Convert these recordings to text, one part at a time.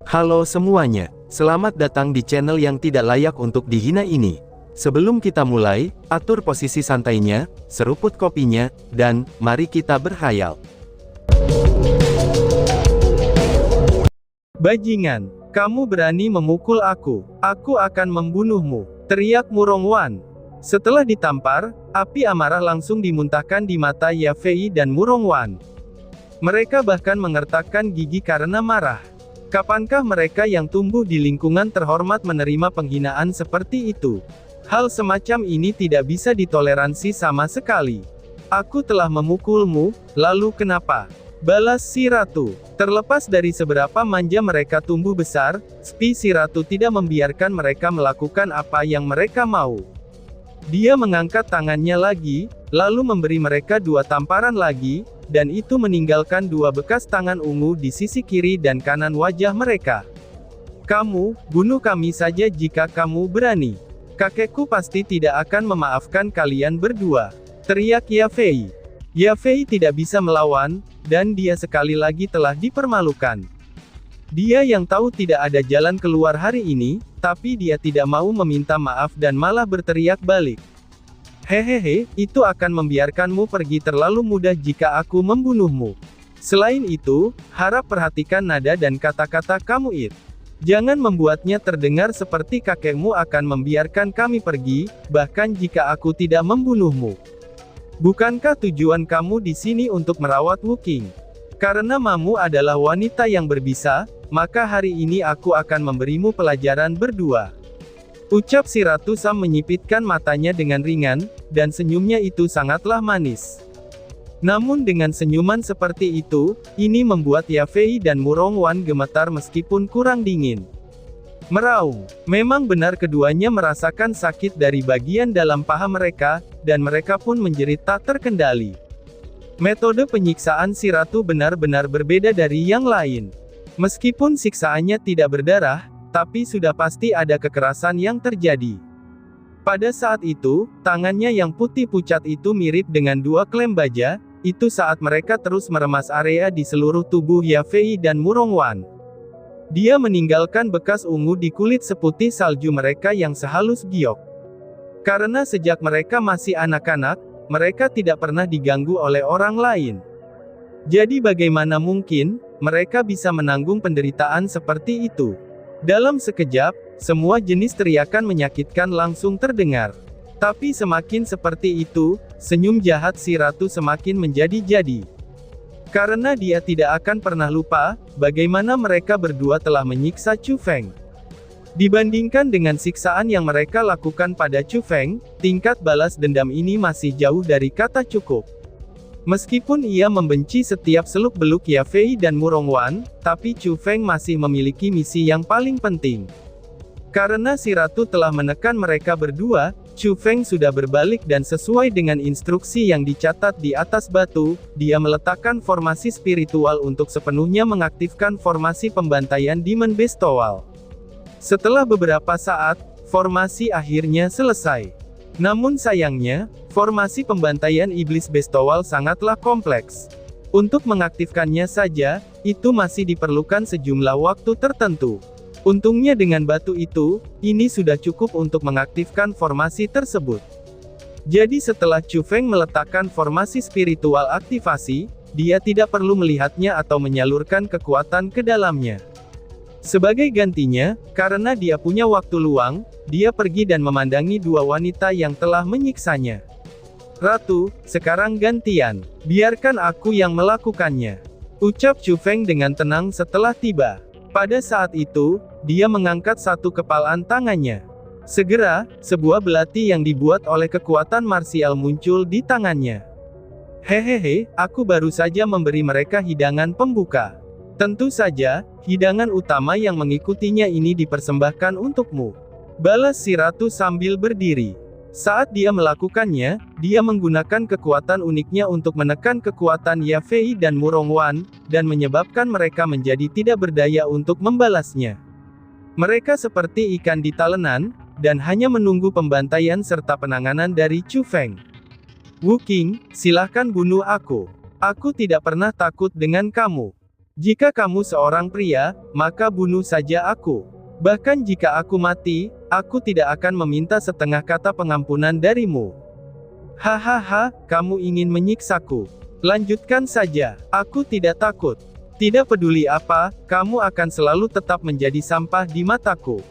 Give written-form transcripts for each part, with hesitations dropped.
Halo semuanya, selamat datang di channel yang tidak layak untuk dihina ini. Sebelum kita mulai, atur posisi santainya, seruput kopinya, dan mari kita berkhayal. Bajingan, kamu berani memukul aku akan membunuhmu, teriak Murongwan. Setelah ditampar, api amarah langsung dimuntahkan di mata Yafei dan Murongwan. Mereka bahkan mengertakkan gigi karena marah. Kapankah mereka yang tumbuh di lingkungan terhormat menerima penghinaan seperti itu? Hal semacam ini tidak bisa ditoleransi sama sekali. Aku telah memukulmu, lalu kenapa? Balas si ratu. Terlepas dari seberapa manja mereka tumbuh besar, si ratu tidak membiarkan mereka melakukan apa yang mereka mau. Dia mengangkat tangannya lagi, lalu memberi mereka 2 tamparan lagi, dan itu meninggalkan 2 bekas tangan ungu di sisi kiri dan kanan wajah mereka. Kamu, bunuh kami saja jika kamu berani. Kakekku pasti tidak akan memaafkan kalian berdua, teriak Yafei. Yafei tidak bisa melawan, dan dia sekali lagi telah dipermalukan. Dia yang tahu tidak ada jalan keluar hari ini, tapi dia tidak mau meminta maaf dan malah berteriak balik. Hehehe, itu akan membiarkanmu pergi terlalu mudah jika aku membunuhmu. Selain itu, harap perhatikan nada dan kata-kata kamu It. Jangan membuatnya terdengar seperti kakekmu akan membiarkan kami pergi, bahkan jika aku tidak membunuhmu. Bukankah tujuan kamu di sini untuk merawat Wuking? Karena Mamu adalah wanita yang berbisa, maka hari ini aku akan memberimu pelajaran berdua. Ucap si Ratu Sam menyipitkan matanya dengan ringan, dan senyumnya itu sangatlah manis. Namun dengan senyuman seperti itu, ini membuat Yafei dan Murongwan gemetar meskipun kurang dingin. Meraung. Memang benar keduanya merasakan sakit dari bagian dalam paha mereka, dan mereka pun menjerit tak terkendali. Metode penyiksaan si Ratu benar-benar berbeda dari yang lain. Meskipun siksaannya tidak berdarah, tapi sudah pasti ada kekerasan yang terjadi. Pada saat itu, tangannya yang putih pucat itu mirip dengan 2 klem baja, itu saat mereka terus meremas area di seluruh tubuh Yafei dan Murongwan. Dia meninggalkan bekas ungu di kulit seputih salju mereka yang sehalus giok. Karena sejak mereka masih anak-anak, mereka tidak pernah diganggu oleh orang lain. Jadi bagaimana mungkin mereka bisa menanggung penderitaan seperti itu? Dalam sekejap, semua jenis teriakan menyakitkan langsung terdengar. Tapi semakin seperti itu, senyum jahat si ratu semakin menjadi-jadi. Karena dia tidak akan pernah lupa, bagaimana mereka berdua telah menyiksa Chu Feng. Dibandingkan dengan siksaan yang mereka lakukan pada Chu Feng, tingkat balas dendam ini masih jauh dari kata cukup. Meskipun ia membenci setiap seluk-beluk Yafei dan Murongwan, tapi Chu Feng masih memiliki misi yang paling penting. Karena si ratu telah menekan mereka berdua, Chu Feng sudah berbalik dan sesuai dengan instruksi yang dicatat di atas batu, dia meletakkan formasi spiritual untuk sepenuhnya mengaktifkan formasi pembantaian Demon Bestowal. Setelah beberapa saat, formasi akhirnya selesai. Namun sayangnya, formasi pembantaian Iblis Bestowal sangatlah kompleks. Untuk mengaktifkannya saja, itu masih diperlukan sejumlah waktu tertentu. Untungnya dengan batu itu, ini sudah cukup untuk mengaktifkan formasi tersebut. Jadi setelah Chu Feng meletakkan formasi spiritual aktivasi, dia tidak perlu melihatnya atau menyalurkan kekuatan ke dalamnya. Sebagai gantinya, karena dia punya waktu luang, dia pergi dan memandangi 2 wanita yang telah menyiksanya. Ratu, sekarang gantian. Biarkan aku yang melakukannya. Ucap Chu Feng dengan tenang setelah tiba. Pada saat itu, dia mengangkat satu kepalan tangannya. Segera, sebuah belati yang dibuat oleh kekuatan marsial muncul di tangannya. Hehehe, aku baru saja memberi mereka hidangan pembuka. Tentu saja, hidangan utama yang mengikutinya ini dipersembahkan untukmu. Balas si ratu sambil berdiri. Saat dia melakukannya, dia menggunakan kekuatan uniknya untuk menekan kekuatan Yafei dan Murongwan, dan menyebabkan mereka menjadi tidak berdaya untuk membalasnya. Mereka seperti ikan di talenan, dan hanya menunggu pembantaian serta penanganan dari Chu Feng. Wuking, silahkan bunuh aku. Aku tidak pernah takut dengan kamu. Jika kamu seorang pria, maka bunuh saja aku. Bahkan jika aku mati, aku tidak akan meminta setengah kata pengampunan darimu. Hahaha, kamu ingin menyiksaku. Lanjutkan saja, aku tidak takut. Tidak peduli apa, kamu akan selalu tetap menjadi sampah di mataku.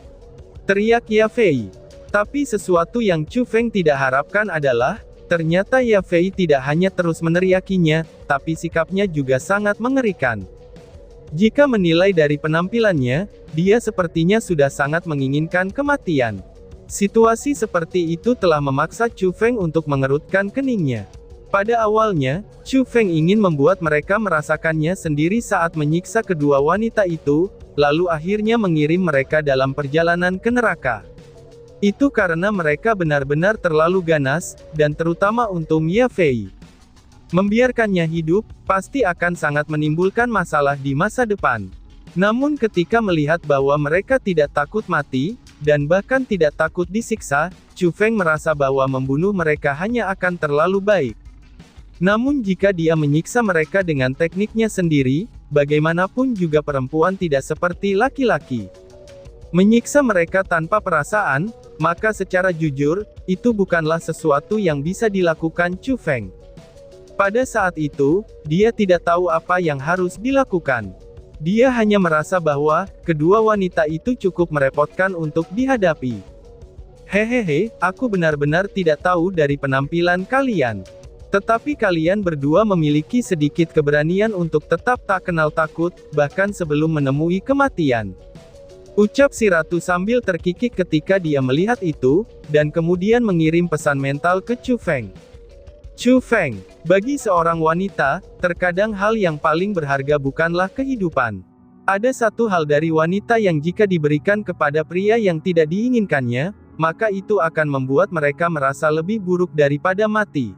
Teriak Ye Fei. Tapi sesuatu yang Chu Feng tidak harapkan adalah, ternyata Ye Fei tidak hanya terus meneriakinya, tapi sikapnya juga sangat mengerikan. Jika menilai dari penampilannya, dia sepertinya sudah sangat menginginkan kematian. Situasi seperti itu telah memaksa Chu Feng untuk mengerutkan keningnya. Pada awalnya, Chu Feng ingin membuat mereka merasakannya sendiri saat menyiksa kedua wanita itu, lalu akhirnya mengirim mereka dalam perjalanan ke neraka. Itu karena mereka benar-benar terlalu ganas, dan terutama untuk Ye Fei. Membiarkannya hidup, pasti akan sangat menimbulkan masalah di masa depan. Namun ketika melihat bahwa mereka tidak takut mati, dan bahkan tidak takut disiksa, Chu Feng merasa bahwa membunuh mereka hanya akan terlalu baik. Namun jika dia menyiksa mereka dengan tekniknya sendiri, bagaimanapun juga perempuan tidak seperti laki-laki. Menyiksa mereka tanpa perasaan, maka secara jujur, itu bukanlah sesuatu yang bisa dilakukan Chu Feng. Pada saat itu, dia tidak tahu apa yang harus dilakukan. Dia hanya merasa bahwa, kedua wanita itu cukup merepotkan untuk dihadapi. Hehehe, aku benar-benar tidak tahu dari penampilan kalian. Tetapi kalian berdua memiliki sedikit keberanian untuk tetap tak kenal takut, bahkan sebelum menemui kematian. Ucap si ratu sambil terkikik ketika dia melihat itu, dan kemudian mengirim pesan mental ke Chu Feng. Chu Feng, bagi seorang wanita, terkadang hal yang paling berharga bukanlah kehidupan. Ada satu hal dari wanita yang jika diberikan kepada pria yang tidak diinginkannya, maka itu akan membuat mereka merasa lebih buruk daripada mati.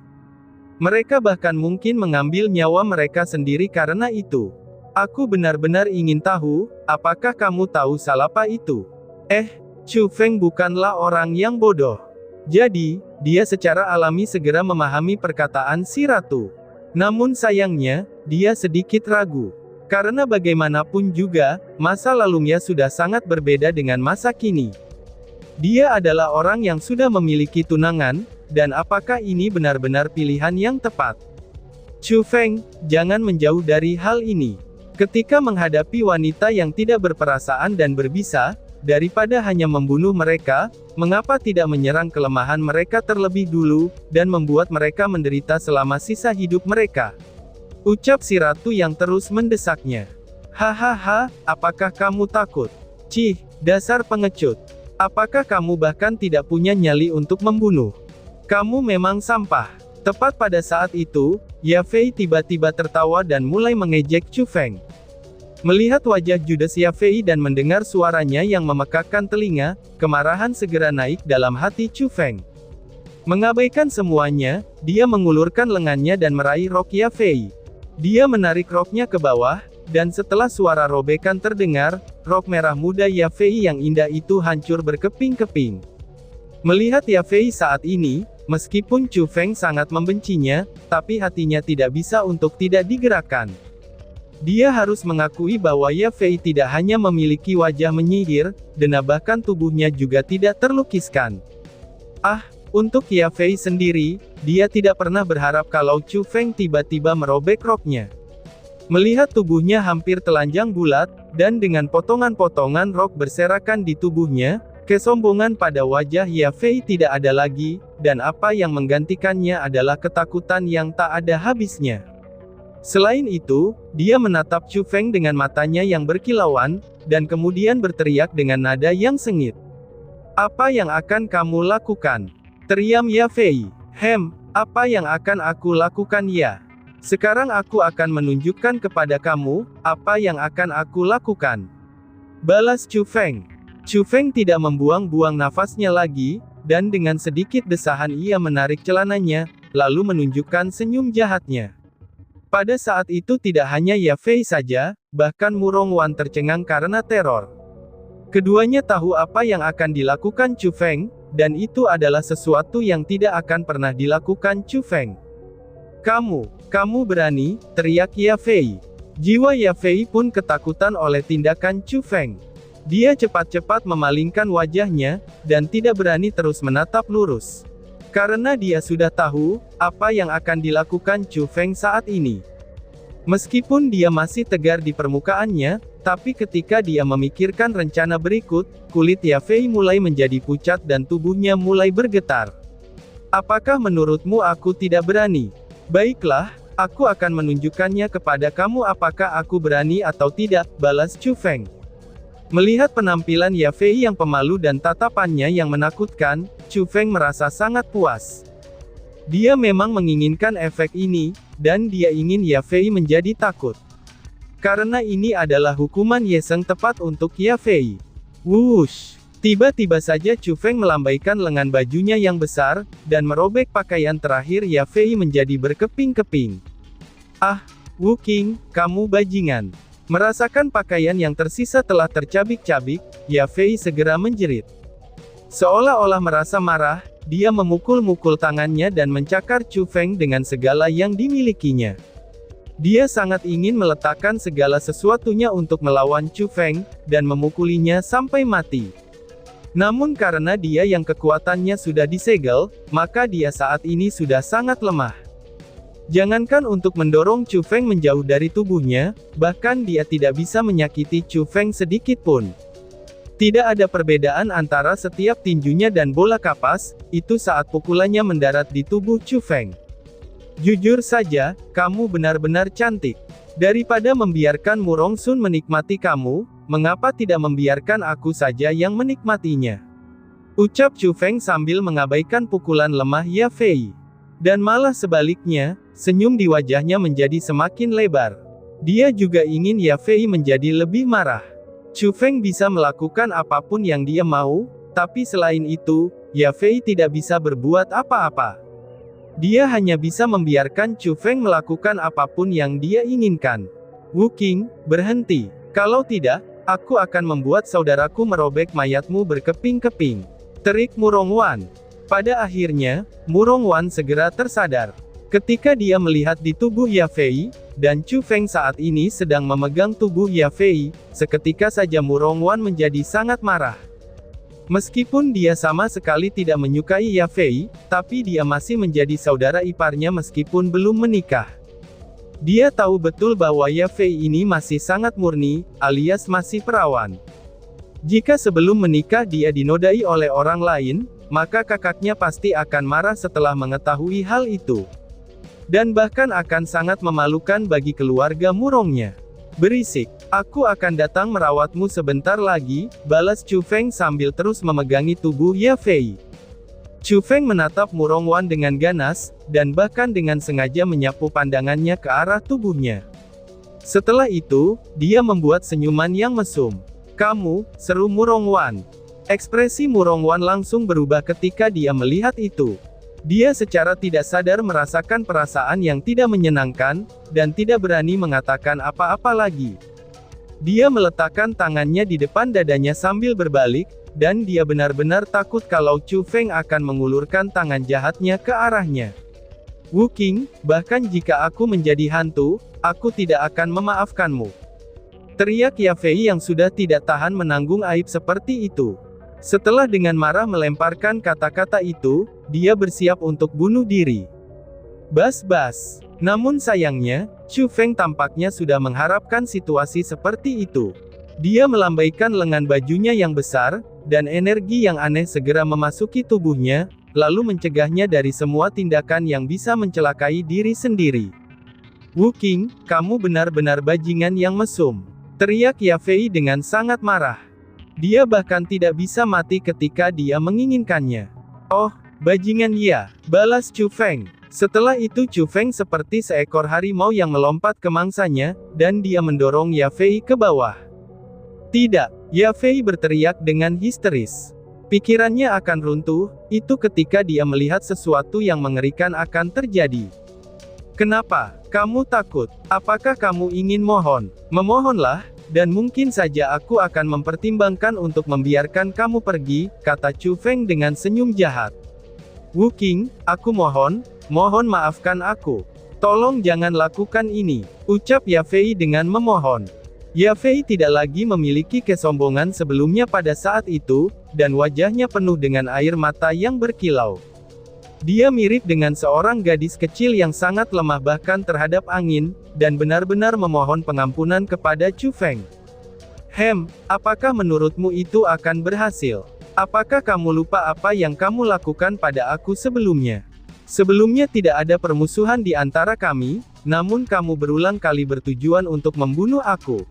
Mereka bahkan mungkin mengambil nyawa mereka sendiri karena itu. Aku benar-benar ingin tahu, apakah kamu tahu Salapa itu? Chu Feng bukanlah orang yang bodoh. Jadi, dia secara alami segera memahami perkataan si ratu. Namun sayangnya, dia sedikit ragu. Karena bagaimanapun juga, masa lalunya sudah sangat berbeda dengan masa kini. Dia adalah orang yang sudah memiliki tunangan, dan apakah ini benar-benar pilihan yang tepat? Chu Feng, jangan menjauh dari hal ini. Ketika menghadapi wanita yang tidak berperasaan dan berbisa, daripada hanya membunuh mereka, mengapa tidak menyerang kelemahan mereka terlebih dulu, dan membuat mereka menderita selama sisa hidup mereka? Ucap si ratu yang terus mendesaknya. Hahaha, apakah kamu takut? Cih, dasar pengecut. Apakah kamu bahkan tidak punya nyali untuk membunuh? Kamu memang sampah. Tepat pada saat itu, Ye Fei tiba-tiba tertawa dan mulai mengejek Chu Feng. Melihat wajah judes Ye Fei dan mendengar suaranya yang memekakkan telinga, kemarahan segera naik dalam hati Chu Feng. Mengabaikan semuanya, dia mengulurkan lengannya dan meraih rok Ye Fei. Dia menarik roknya ke bawah, dan setelah suara robekan terdengar, rok merah muda Ye Fei yang indah itu hancur berkeping-keping. Melihat Ye Fei saat ini, meskipun Chu Feng sangat membencinya, tapi hatinya tidak bisa untuk tidak digerakkan. Dia harus mengakui bahwa Ye Fei tidak hanya memiliki wajah menyihir, dan bahkan tubuhnya juga tidak terlukiskan. Untuk Ye Fei sendiri, dia tidak pernah berharap kalau Chu Feng tiba-tiba merobek roknya. Melihat tubuhnya hampir telanjang bulat, dan dengan potongan-potongan rok berserakan di tubuhnya, kesombongan pada wajah Ye Fei tidak ada lagi, dan apa yang menggantikannya adalah ketakutan yang tak ada habisnya. Selain itu, dia menatap Chu Feng dengan matanya yang berkilauan, dan kemudian berteriak dengan nada yang sengit. Apa yang akan kamu lakukan? Teriam Ye Fei. Apa yang akan aku lakukan ya? Sekarang aku akan menunjukkan kepada kamu, apa yang akan aku lakukan. Balas Chu Feng. Chu Feng tidak membuang-buang nafasnya lagi, dan dengan sedikit desahan ia menarik celananya, lalu menunjukkan senyum jahatnya. Pada saat itu tidak hanya Ye Fei saja, bahkan Mu Rongwan tercengang karena teror. Keduanya tahu apa yang akan dilakukan Chu Feng, dan itu adalah sesuatu yang tidak akan pernah dilakukan Chu Feng. Kamu berani, teriak Ye Fei. Jiwa Ye Fei pun ketakutan oleh tindakan Chu Feng. Dia cepat-cepat memalingkan wajahnya, dan tidak berani terus menatap lurus. Karena dia sudah tahu, apa yang akan dilakukan Chu Feng saat ini. Meskipun dia masih tegar di permukaannya, tapi ketika dia memikirkan rencana berikut, kulit Ye Fei mulai menjadi pucat dan tubuhnya mulai bergetar. Apakah menurutmu aku tidak berani? Baiklah, aku akan menunjukkannya kepada kamu apakah aku berani atau tidak, balas Chu Feng. Melihat penampilan Ye Fei yang pemalu dan tatapannya yang menakutkan, Chu Feng merasa sangat puas. Dia memang menginginkan efek ini, dan dia ingin Ye Fei menjadi takut. Karena ini adalah hukuman Ye Sheng tepat untuk Ye Fei. Wush! Tiba-tiba saja Chu Feng melambaikan lengan bajunya yang besar, dan merobek pakaian terakhir Ye Fei menjadi berkeping-keping. Ah, Wu Qing, kamu bajingan. Merasakan pakaian yang tersisa telah tercabik-cabik, Ye Fei segera menjerit. Seolah-olah merasa marah, dia memukul-mukul tangannya dan mencakar Chu Feng dengan segala yang dimilikinya. Dia sangat ingin meletakkan segala sesuatunya untuk melawan Chu Feng, dan memukulinya sampai mati. Namun karena dia yang kekuatannya sudah disegel, maka dia saat ini sudah sangat lemah. Jangankan untuk mendorong Chu Feng menjauh dari tubuhnya, bahkan dia tidak bisa menyakiti Chu Feng sedikit pun. Tidak ada perbedaan antara setiap tinjunya dan bola kapas, itu saat pukulannya mendarat di tubuh Chu Feng. Jujur saja, kamu benar-benar cantik. Daripada membiarkan Mu Rongsun menikmati kamu, mengapa tidak membiarkan aku saja yang menikmatinya? Ucap Chu Feng sambil mengabaikan pukulan lemah Ye Fei. Dan malah sebaliknya, senyum di wajahnya menjadi semakin lebar. Dia juga ingin Ye Fei menjadi lebih marah. Chu Feng bisa melakukan apapun yang dia mau, tapi selain itu, Ye Fei tidak bisa berbuat apa-apa. Dia hanya bisa membiarkan Chu Feng melakukan apapun yang dia inginkan. Wu Qing, berhenti. Kalau tidak, aku akan membuat saudaraku merobek mayatmu berkeping-keping. Terik Mu Rongwan. Pada akhirnya, Mu Rongwan segera tersadar. Ketika dia melihat di tubuh Ye Fei, dan Chu Feng saat ini sedang memegang tubuh Ye Fei, seketika saja Mu Rongwan menjadi sangat marah. Meskipun dia sama sekali tidak menyukai Ye Fei, tapi dia masih menjadi saudara iparnya meskipun belum menikah. Dia tahu betul bahwa Ye Fei ini masih sangat murni, alias masih perawan. Jika sebelum menikah dia dinodai oleh orang lain, maka kakaknya pasti akan marah setelah mengetahui hal itu. Dan bahkan akan sangat memalukan bagi keluarga Murongnya. Berisik, aku akan datang merawatmu sebentar lagi, balas Chu Feng sambil terus memegangi tubuh Ye Fei. Chu Feng menatap Mu Rongwan dengan ganas, dan bahkan dengan sengaja menyapu pandangannya ke arah tubuhnya. Setelah itu, dia membuat senyuman yang mesum. Kamu, seru Mu Rongwan. Ekspresi Mu Rongwan langsung berubah ketika dia melihat itu. Dia secara tidak sadar merasakan perasaan yang tidak menyenangkan, dan tidak berani mengatakan apa-apa lagi. Dia meletakkan tangannya di depan dadanya sambil berbalik, dan dia benar-benar takut kalau Chu Feng akan mengulurkan tangan jahatnya ke arahnya. Wu Qing, bahkan jika aku menjadi hantu, aku tidak akan memaafkanmu. Teriak Ye Fei yang sudah tidak tahan menanggung aib seperti itu. Setelah dengan marah melemparkan kata-kata itu, dia bersiap untuk bunuh diri. Bas-bas. Namun sayangnya, Chu Feng tampaknya sudah mengharapkan situasi seperti itu. Dia melambaikan lengan bajunya yang besar, dan energi yang aneh segera memasuki tubuhnya, lalu mencegahnya dari semua tindakan yang bisa mencelakai diri sendiri. Wu Qing, kamu benar-benar bajingan yang mesum. Teriak Ye Fei dengan sangat marah. Dia bahkan tidak bisa mati ketika dia menginginkannya. Oh, bajingan ya, balas Chu Feng. Setelah itu Chu Feng seperti seekor harimau yang melompat ke mangsanya, dan dia mendorong Ye Fei ke bawah. Tidak, Ye Fei berteriak dengan histeris. Pikirannya akan runtuh, itu ketika dia melihat sesuatu yang mengerikan akan terjadi. Kenapa? Kamu takut? Apakah kamu ingin mohon? Memohonlah, dan mungkin saja aku akan mempertimbangkan untuk membiarkan kamu pergi, kata Chu Feng dengan senyum jahat. Wu Qing, aku mohon maafkan aku. Tolong jangan lakukan ini, ucap Yafei dengan memohon. Yafei tidak lagi memiliki kesombongan sebelumnya pada saat itu, dan wajahnya penuh dengan air mata yang berkilau. Dia mirip dengan seorang gadis kecil yang sangat lemah bahkan terhadap angin, dan benar-benar memohon pengampunan kepada Chu Feng. Apakah menurutmu itu akan berhasil? Apakah kamu lupa apa yang kamu lakukan pada aku sebelumnya? Sebelumnya tidak ada permusuhan di antara kami, namun kamu berulang kali bertujuan untuk membunuh aku.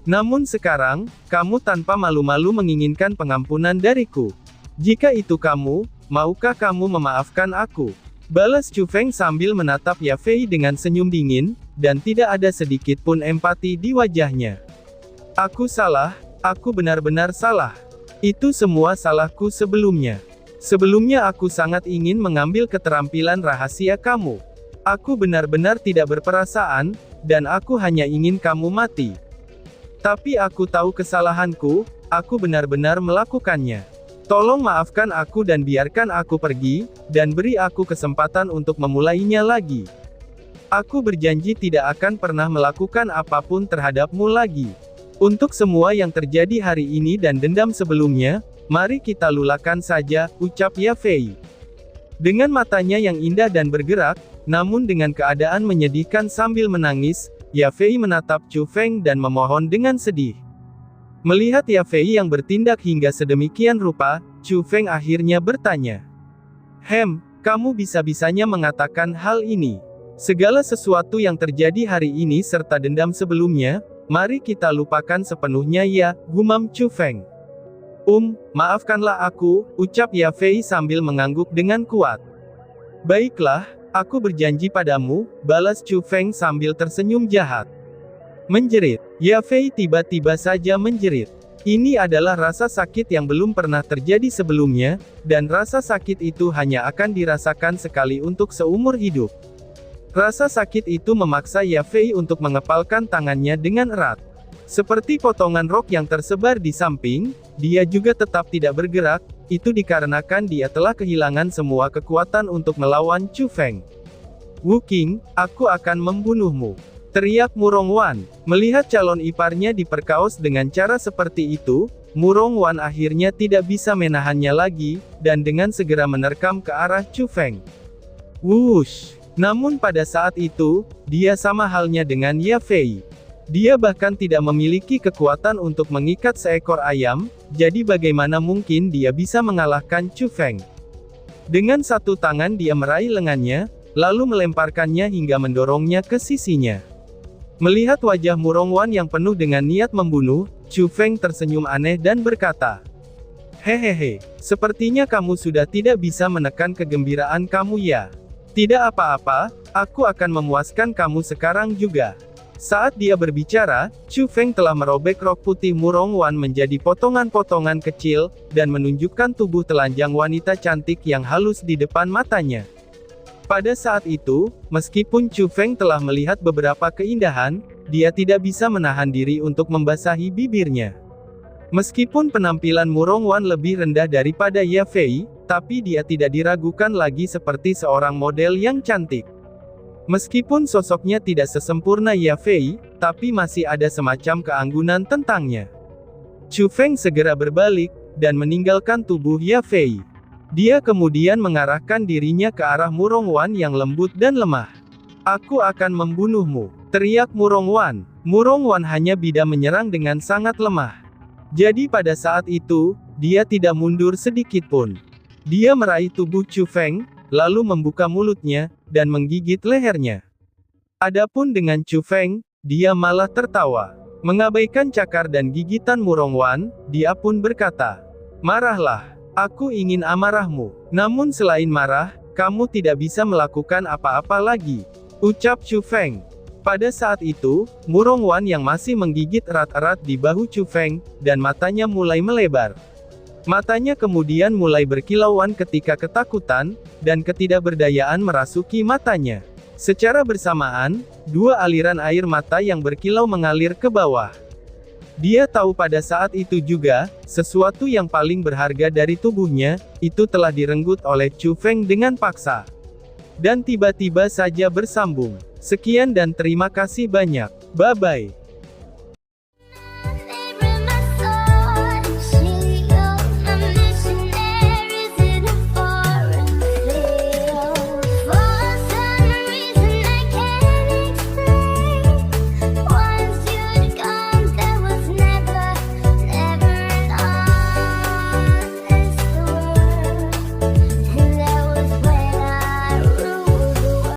Namun sekarang, kamu tanpa malu-malu menginginkan pengampunan dariku. Jika itu kamu, maukah kamu memaafkan aku? Balas Chu Feng sambil menatap Yafei dengan senyum dingin, dan tidak ada sedikit pun empati di wajahnya. Aku salah, aku benar-benar salah. Itu semua salahku sebelumnya. Sebelumnya aku sangat ingin mengambil keterampilan rahasia kamu. Aku benar-benar tidak berperasaan, dan aku hanya ingin kamu mati. Tapi aku tahu kesalahanku, aku benar-benar melakukannya. Tolong maafkan aku dan biarkan aku pergi, dan beri aku kesempatan untuk memulainya lagi. Aku berjanji tidak akan pernah melakukan apapun terhadapmu lagi. Untuk semua yang terjadi hari ini dan dendam sebelumnya, mari kita lupakan saja, ucap Yafei. Dengan matanya yang indah dan bergerak, namun dengan keadaan menyedihkan sambil menangis, Yafei menatap Chu Feng dan memohon dengan sedih. Melihat Yafei yang bertindak hingga sedemikian rupa, Chu Feng akhirnya bertanya. Kamu bisa-bisanya mengatakan hal ini. Segala sesuatu yang terjadi hari ini serta dendam sebelumnya, mari kita lupakan sepenuhnya ya, gumam Chu Feng. Maafkanlah aku, ucap Yafei sambil mengangguk dengan kuat. Baiklah, aku berjanji padamu, balas Chu Feng sambil tersenyum jahat. Menjerit, Yafei tiba-tiba saja menjerit. Ini adalah rasa sakit yang belum pernah terjadi sebelumnya, dan rasa sakit itu hanya akan dirasakan sekali untuk seumur hidup. Rasa sakit itu memaksa Yafei untuk mengepalkan tangannya dengan erat. Seperti potongan rok yang tersebar di samping, dia juga tetap tidak bergerak, itu dikarenakan dia telah kehilangan semua kekuatan untuk melawan Chu Feng. Wu Qing, aku akan membunuhmu, teriak Murong Wan. Melihat calon iparnya diperkaos dengan cara seperti itu, Murong Wan akhirnya tidak bisa menahannya lagi, dan dengan segera menerkam ke arah Chu Feng. Wush! Namun pada saat itu, dia sama halnya dengan Yafei. Dia bahkan tidak memiliki kekuatan untuk mengikat seekor ayam, jadi bagaimana mungkin dia bisa mengalahkan Chu Feng? Dengan satu tangan dia meraih lengannya, lalu melemparkannya hingga mendorongnya ke sisinya. Melihat wajah Murong Wan yang penuh dengan niat membunuh, Chu Feng tersenyum aneh dan berkata, "Hehehe, sepertinya kamu sudah tidak bisa menekan kegembiraan kamu ya. Tidak apa-apa, aku akan memuaskan kamu sekarang juga." Saat dia berbicara, Chu Feng telah merobek rok putih Murong Wan menjadi potongan-potongan kecil, dan menunjukkan tubuh telanjang wanita cantik yang halus di depan matanya. Pada saat itu, meskipun Chu Feng telah melihat beberapa keindahan, dia tidak bisa menahan diri untuk membasahi bibirnya. Meskipun penampilan Murong Wan lebih rendah daripada Yafei, tapi dia tidak diragukan lagi seperti seorang model yang cantik. Meskipun sosoknya tidak sesempurna Yafei, tapi masih ada semacam keanggunan tentangnya. Chu Feng segera berbalik, dan meninggalkan tubuh Yafei. Dia kemudian mengarahkan dirinya ke arah Murong Wan yang lembut dan lemah. "Aku akan membunuhmu," teriak Murong Wan. Murong Wan hanya bisa menyerang dengan sangat lemah. Jadi pada saat itu, dia tidak mundur sedikit pun. Dia meraih tubuh Chu Feng, lalu membuka mulutnya, dan menggigit lehernya. Adapun dengan Chu Feng, dia malah tertawa. Mengabaikan cakar dan gigitan Murong Wan, dia pun berkata, "Marahlah. Aku ingin amarahmu. Namun selain marah, kamu tidak bisa melakukan apa-apa lagi," ucap Chu Feng. Pada saat itu, Murong Wan yang masih menggigit erat-erat di bahu Chu Feng, dan matanya mulai melebar. Matanya kemudian mulai berkilauan ketika ketakutan, dan ketidakberdayaan merasuki matanya. Secara bersamaan, dua aliran air mata yang berkilau mengalir ke bawah. Dia tahu pada saat itu juga, sesuatu yang paling berharga dari tubuhnya, itu telah direnggut oleh Chu Feng dengan paksa. Dan tiba-tiba saja bersambung. Sekian dan terima kasih banyak. Bye-bye.